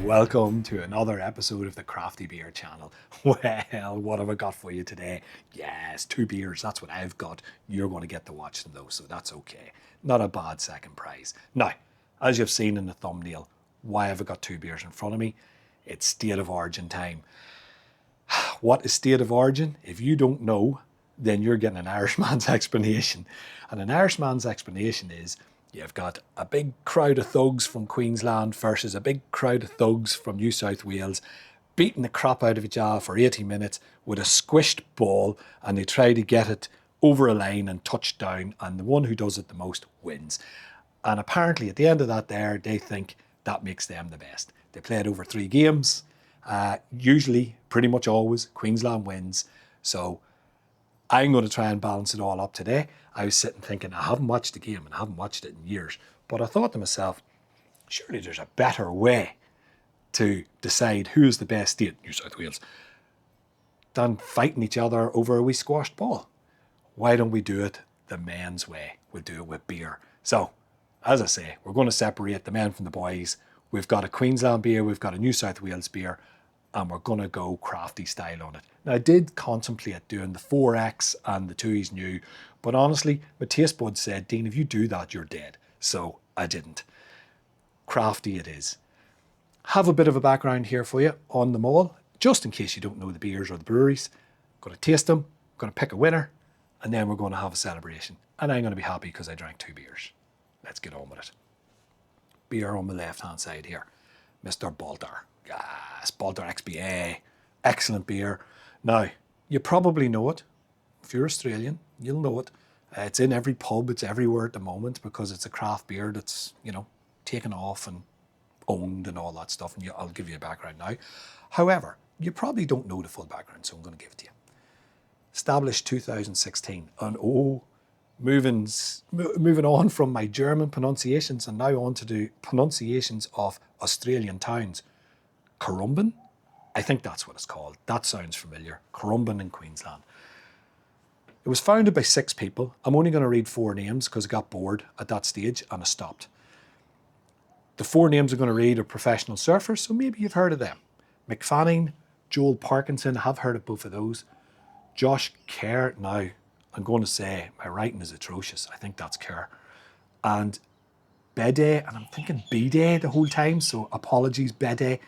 welcome to another episode of the Crafty Beer channel. Well, what have I got for you today? Yes, 2 beers, that's what I've got. You're going to get to watch them though, so that's okay. Not a bad second prize. Now, as you've seen in the thumbnail, why have I got 2 beers in front of me? It's state of origin time. What is state of origin? If you don't know, then you're getting an Irishman's explanation. And an Irishman's explanation is you've got a big crowd of thugs from Queensland versus a big crowd of thugs from New South Wales beating the crap out of each other for 80 minutes with a squished ball, and they try to get it over a line and touch down, and the one who does it the most wins. And apparently at the end of that they think that makes them the best. They play it over 3 games. Usually, pretty much always, Queensland wins. So I'm going to try and balance it all up today. I was sitting thinking, I haven't watched the game and I haven't watched it in years. But I thought to myself, surely there's a better way to decide who is the best state, New South Wales, than fighting each other over a wee squashed ball. Why don't we do it the men's way? We'll do it with beer. So, as I say, we're going to separate the men from the boys. We've got a Queensland beer, we've got a New South Wales beer, and we're going to go crafty style on it. Now, I did contemplate doing the 4X and the 2's new, but honestly, my taste bud said, Dean, if you do that, you're dead. So I didn't. Crafty it is. Have a bit of a background here for you on them all, just in case you don't know the beers or the breweries. Going to taste them, going to pick a winner, and then we're going to have a celebration. And I'm going to be happy because I drank 2 beers. Let's get on with it. Beer on the left-hand side here, Mr. Balter. Yes, Balter XPA. Excellent beer. Now, you probably know it. If you're Australian, you'll know it. It's in every pub, it's everywhere at the moment because it's a craft beer that's, taken off and owned and all that stuff. And I'll give you a background now. However, you probably don't know the full background, so I'm going to give it to you. Established 2016. And moving on from my German pronunciations and now on to do pronunciations of Australian towns. Currumbin, I think that's what it's called. That sounds familiar. Currumbin in Queensland. It was founded by 6 people. I'm only going to read 4 names because I got bored at that stage and I stopped. The 4 names I'm going to read are professional surfers, so maybe you've heard of them. McFanning, Joel Parkinson, I have heard of both of those. Josh Kerr, now I'm going to say my writing is atrocious. I think that's Kerr. And Bede, and I'm thinking Bede the whole time, so apologies, Bede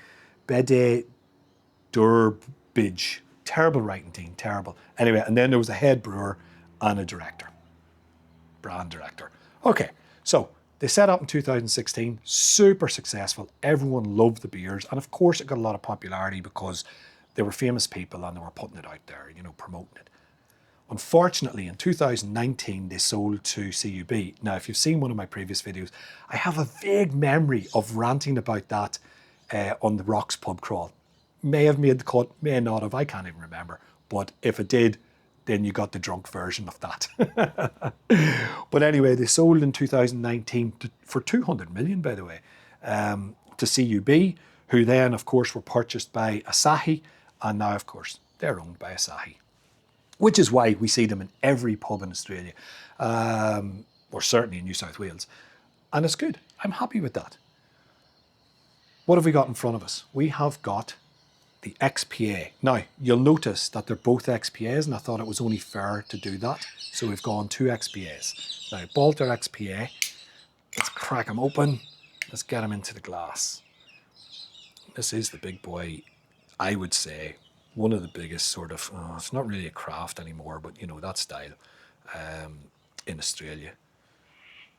Durbidge. Terrible writing team, terrible. Anyway, and then there was a head brewer and a director, brand director. Okay, so they set up in 2016, super successful. Everyone loved the beers. And of course, it got a lot of popularity because they were famous people and they were putting it out there, promoting it. Unfortunately, in 2019, they sold to CUB. Now, if you've seen one of my previous videos, I have a vague memory of ranting about that on the Rocks pub crawl. May have made the cut, may not have, I can't even remember. But if it did, then you got the drunk version of that. But anyway, they sold in 2019 for 200 million, by the way, to CUB, who then, of course, were purchased by Asahi. And now, of course, they're owned by Asahi, which is why we see them in every pub in Australia, or certainly in New South Wales. And it's good. I'm happy with that. What have we got in front of us? We have got the XPA. Now, you'll notice that they're both XPAs, and I thought it was only fair to do that. So we've gone 2 XPAs. Now, Balter XPA, let's crack them open. Let's get them into the glass. This is the big boy, I would say, one of the biggest sort of, it's not really a craft anymore, but that style in Australia.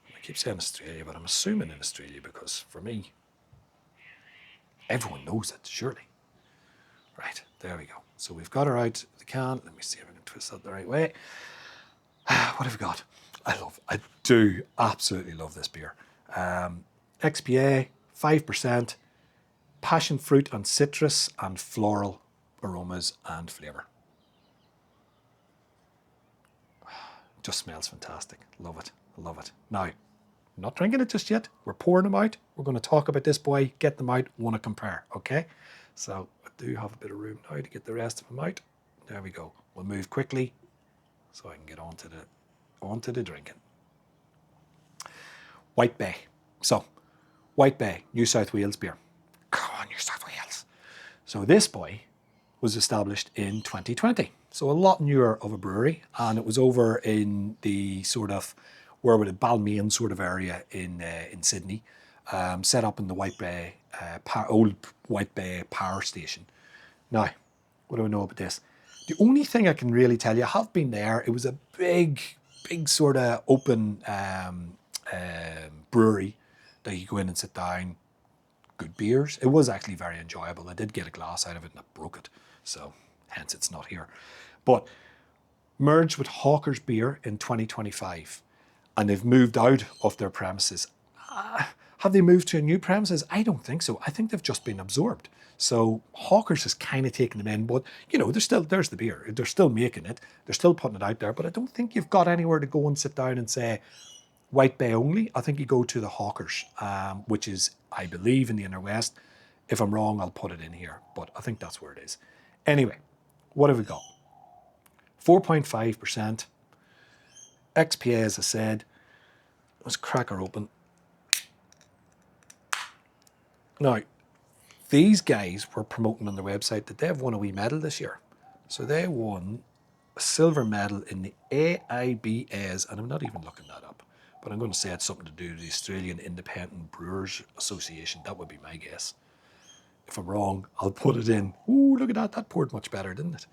I keep saying Australia, but I'm assuming in Australia because for me, everyone knows it, surely. Right, there we go. So we've got her out the can. Let me see if I can twist that the right way. What have we got? I do absolutely love this beer. XPA, 5%, passion fruit and citrus and floral aromas and flavour. Just smells fantastic. Love it. Love it. Now, I'm not drinking it just yet. We're pouring them out. We're going to talk about this boy, get them out, want to compare, okay? So I do have a bit of room now to get the rest of them out. There we go. We'll move quickly so I can get onto the drinking. White Bay. So, White Bay, New South Wales beer. Come on, New South So this boy was established in 2020. So a lot newer of a brewery, and it was over in the sort of, where would it, Balmain sort of area in Sydney, set up in the White Bay, old White Bay power station. Now, what do I know about this? The only thing I can really tell you, I have been there. It was a big sort of open brewery that you go in and sit down. Good beers. It was actually very enjoyable. I did get a glass out of it and I broke it, so hence it's not here. But merged with Hawker's Beer in 2025, and they've moved out of their premises. Have they moved to a new premises? I don't think so. I think they've just been absorbed. So Hawker's has kind of taken them in, but you know, there's the beer. They're still making it. They're still putting it out there, but I don't think you've got anywhere to go and sit down and say White Bay only. I think you go to the Hawker's, which is, I believe, in the Inner West. If I'm wrong, I'll put it in here, but I think that's where it is. Anyway, what have we got? 4.5%. XPA, as I said. Let's crack her open. Now, these guys were promoting on their website that they've won a wee medal this year. So they won a silver medal in the AIBAs, and I'm not even looking that up, but I'm going to say it's something to do with the Australian Independent Brewers Association. That would be my guess. If I'm wrong, I'll put it in. Ooh, look at that. That poured much better, didn't it?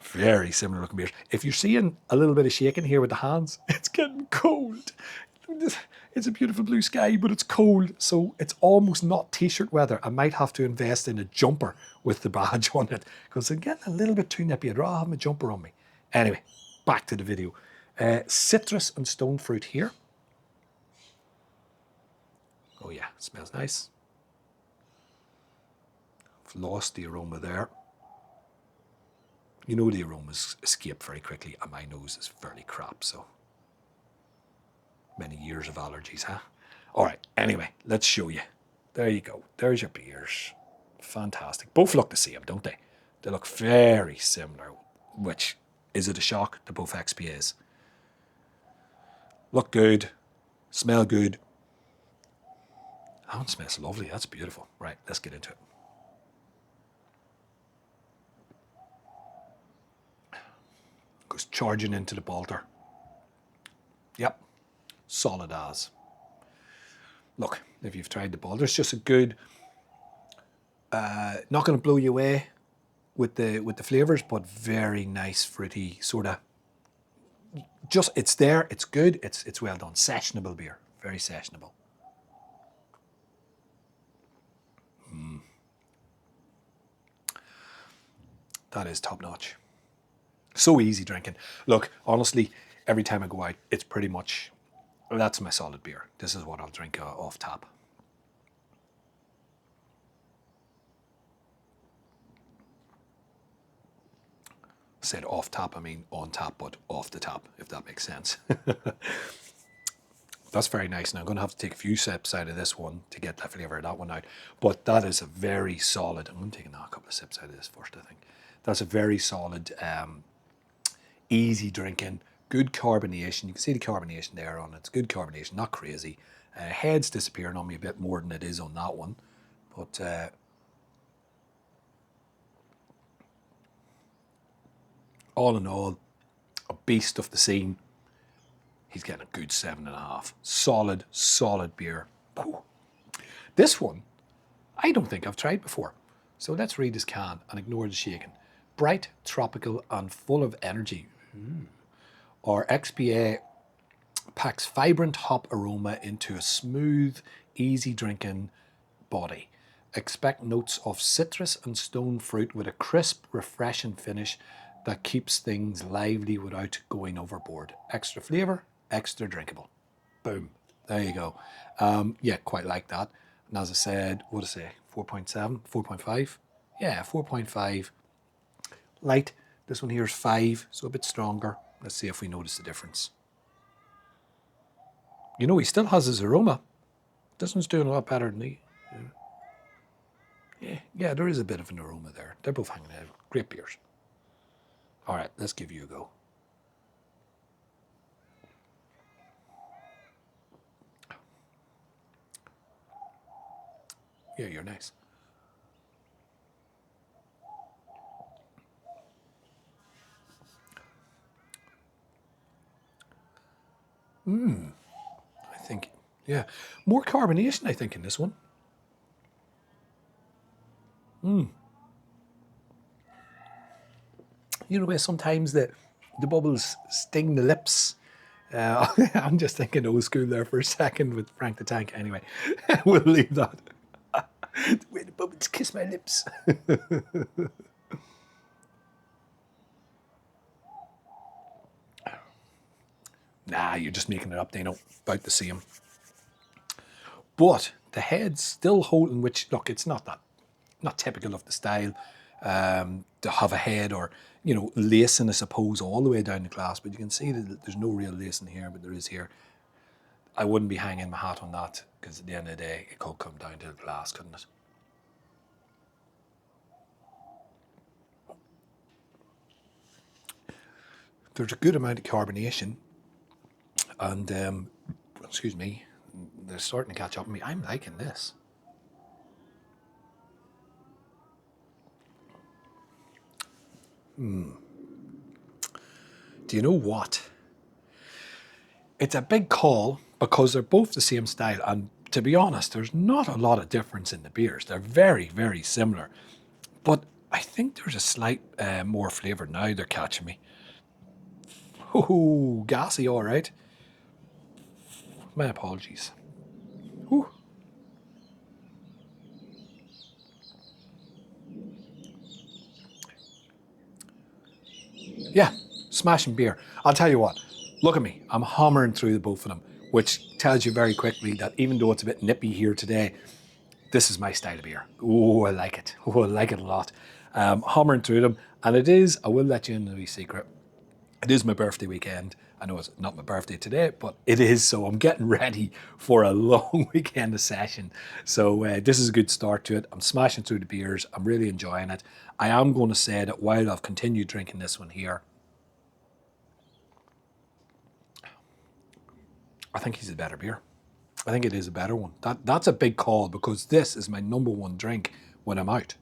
Very similar looking beers. If you're seeing a little bit of shaking here with the hands, it's getting cold. It's a beautiful blue sky, but it's cold, so it's almost not t-shirt weather. I might have to invest in a jumper with the badge on it, because I'm getting a little bit too nippy. I'd rather have my jumper on me. Anyway, back to the video. Citrus and stone fruit here. Oh yeah, it smells nice. I've lost the aroma there. You know the aromas escape very quickly, and my nose is fairly crap, so many years of allergies, huh? All right, anyway, let's show you. There you go. There's your beers. Fantastic. Both look the same, don't they? They look very similar, which, is it a shock? They're both XPAs. Look good. Smell good. Oh, it smells lovely. That's beautiful. Right, let's get into it. Goes charging into the Balter. Yep. Solid as. Look, if you've tried the Balter, it's just a good, not going to blow you away with the flavours, but very nice, fruity, sort of, just, it's there, it's good, it's well done. Sessionable beer, very sessionable. That is top notch. So easy drinking. Look, honestly, every time I go out, it's pretty much, that's my solid beer. This is what I'll drink off tap. Said off tap, I mean on tap, but off the tap, if that makes sense. That's very nice. Now I'm going to have to take a few sips out of this one to get that flavour of that one out. But that is a very solid, I'm going to take a couple of sips out of this first, I think. That's a very solid, easy drinking, good carbonation. You can see the carbonation there on it. It's good carbonation, not crazy. Head's disappearing on me a bit more than it is on that one. But all in all, a beast of the scene. He's getting a good 7.5. Solid beer. Whew. This one, I don't think I've tried before. So let's read this can and ignore the shaking. Bright, tropical, and full of energy. Our XPA packs vibrant hop aroma into a smooth, easy drinking body. Expect notes of citrus and stone fruit with a crisp, refreshing finish that keeps things lively without going overboard. Extra flavour, extra drinkable. Boom. There you go. Yeah, quite like that. And as I said, what did I say? 4.7, 4.5? Yeah, 4.5. Light. This one here is 5, so a bit stronger. Let's see if we notice the difference. You know, he still has his aroma. This one's doing a lot better than he. Yeah, there is a bit of an aroma there. They're both hanging out. Great beers. All right, let's give you a go. Yeah, you're nice. I think, yeah. More carbonation, I think, in this one. You know where sometimes the bubbles sting the lips? I'm just thinking old school there for a second with Frank the Tank. Anyway, we'll leave that. The way the bubbles kiss my lips. Nah, you're just making it up, Dino. About the same. But the head's still holding, which, look, it's not typical of the style to have a head or, you know, lacing, I suppose, all the way down the glass. But you can see that there's no real lacing here, but there is here. I wouldn't be hanging my hat on that because at the end of the day, it could come down to the glass, couldn't it? There's a good amount of carbonation, and excuse me, they're starting to catch up with me. I'm liking this. Do you know what? It's a big call because they're both the same style, and to be honest, there's not a lot of difference in the beers. They're very, very similar, but I think there's a slight more flavour now. They're catching me. Oh, gassy, all right. My apologies. Whew. Yeah, smashing beer. I'll tell you what, look at me. I'm hammering through the both of them, which tells you very quickly that even though it's a bit nippy here today, this is my style of beer. Oh, I like it. Oh, I like it a lot. Hammering through them. And it is, I will let you in a wee secret, it is my birthday weekend. I know it's not my birthday today, but it is. So I'm getting ready for a long weekend of session. So this is a good start to it. I'm smashing through the beers. I'm really enjoying it. I am going to say that while I've continued drinking this one here, I think he's a better beer. I think it is a better one. That's a big call because this is my number one drink when I'm out.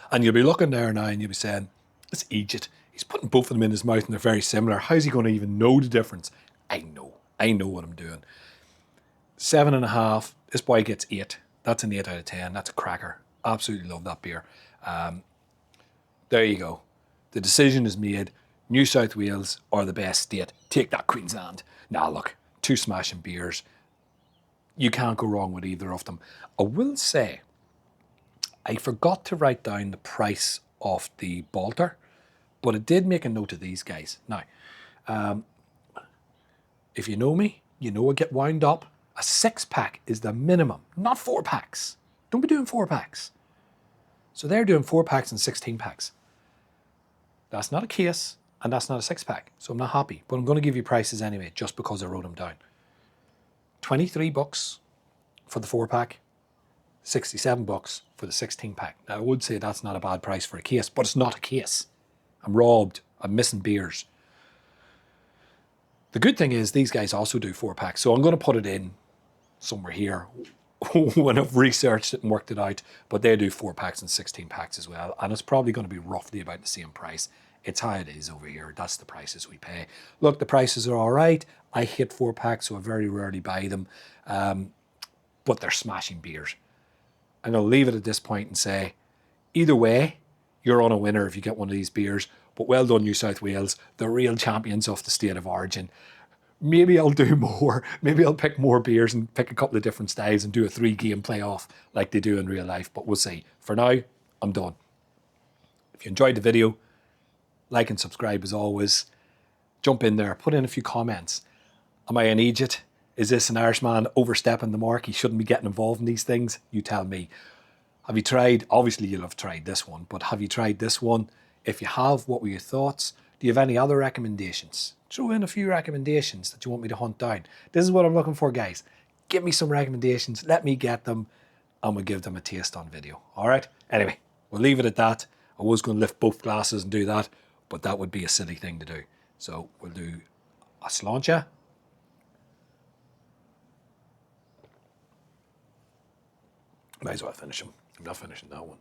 And you'll be looking there now and you'll be saying, it's Egypt. He's putting both of them in his mouth and they're very similar. How's he going to even know the difference? I know. I know what I'm doing. 7.5. This boy gets 8. That's an 8 out of 10. That's a cracker. Absolutely love that beer. There you go. The decision is made. New South Wales are the best state. Take that, Queensland. Now look, two smashing beers. You can't go wrong with either of them. I will say, I forgot to write down the price of the Balter, but I did make a note of these guys. Now, if you know me, you know I get wound up. A 6-pack is the minimum, not 4-packs. Don't be doing 4-packs. So they're doing 4-packs and 16-packs. That's not a case, and that's not a 6-pack. So I'm not happy, but I'm going to give you prices anyway, just because I wrote them down. $23 for the 4-pack, $67 for the 16-pack. Now, I would say that's not a bad price for a case, but it's not a case. I'm robbed. I'm missing beers. The good thing is these guys also do 4-packs, so I'm going to put it in somewhere here when I've researched it and worked it out, but they do 4-packs and 16-packs as well, and it's probably going to be roughly about the same price. It's how it is over here. That's the prices we pay. Look, the prices are all right. I hate 4-packs, so I very rarely buy them, but they're smashing beers. I'm going to leave it at this point and say, either way, you're on a winner if you get one of these beers, but well done, New South Wales, the real champions of the state of origin. Maybe I'll do more. Maybe I'll pick more beers and pick a couple of different styles and do a 3-game playoff like they do in real life, but we'll see. For now, I'm done. If you enjoyed the video, like and subscribe as always. Jump in there, put in a few comments. Am I an idiot? Is this an Irishman overstepping the mark? He shouldn't be getting involved in these things? You tell me. Have you tried, obviously you'll have tried this one, but have you tried this one? If you have, what were your thoughts? Do you have any other recommendations? Throw in a few recommendations that you want me to hunt down. This is what I'm looking for, guys. Give me some recommendations, let me get them, and we'll give them a taste on video. All right? Anyway, we'll leave it at that. I was going to lift both glasses and do that, but that would be a silly thing to do. So we'll do a Slainte. Might as well finish them. I'm not finishing that one.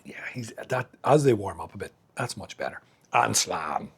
Yeah, he's that as they warm up a bit. That's much better. And slam.